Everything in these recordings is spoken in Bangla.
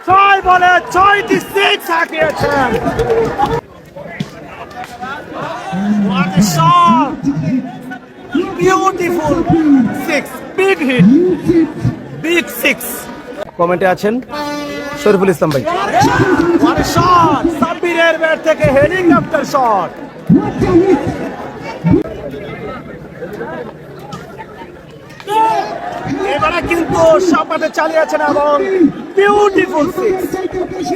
ছয় বলে 6টি six হাঁকিয়েছেন। What a shot! Beautiful six, big hit, big six. কমেন্টে আছেন শরীফুল ইসলাম ভাই। What a shot! সাব্বিরের ব্যাট থেকে হেলিকপ্টার শট। এবারে কিন্তু সাপাতে চালিয়েছেন এবং বিউটিফুল সিক্স।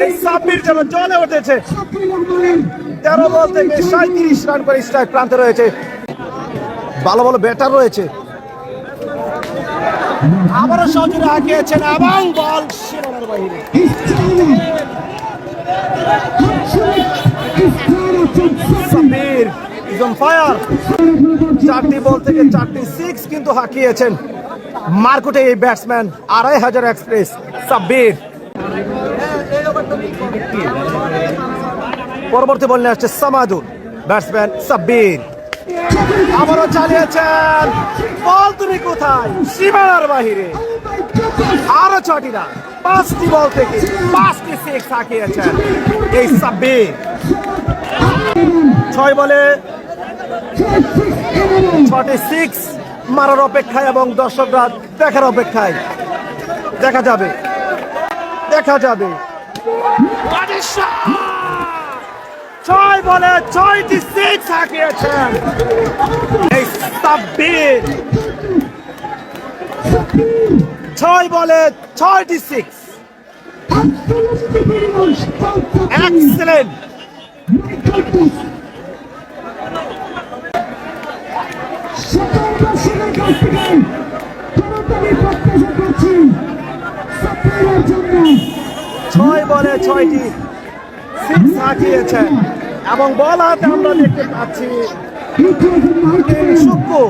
এই সাব্বির যেন জ্বলে উঠেছে। 13 বল থেকে 37 রান করে স্ট্রাইক প্রান্তে রয়েছে। ভালো ভালো ব্যাটার রয়েছে। আবারও সজোরে হাঁকিয়েছেন এবং বল সীমানার বাইরে। Sabbir is on fire. 4টি বল থেকে 4টি সিক্স কিন্তু হাঁকিয়েছেন মারকুটে এই ব্যাটসম্যান 2500 এক্সপ্রেস সাব্বির। পরবর্তী বল নিয়ে আসছে সামাদুর, ব্যাটসম্যান সাব্বির। আবারও চালিয়েছেন, বল তুমি কোথায়, সীমানার বাহিরে। আরো 6টি রান, 5টি বল থেকে 5টি সিক্স হাঁকিয়েছেন এই সাব্বির। 6 বলে 6টি সিক্স মারার অপেক্ষায় এবং দর্শকরা দেখার অপেক্ষায়। দেখা যাবে, দেখা যাবে। 6 বলে 6টি সিক্স হাঁকিয়েছেন এই সাব্বির। 6 বলে 6টি সিক্স, এক্সেলেন্ট। ছয় বলে 6টি সিক্স হাঁকিয়েছেন এবং বল হাতে আমরা দেখতে পাচ্ছি শুক্কুর।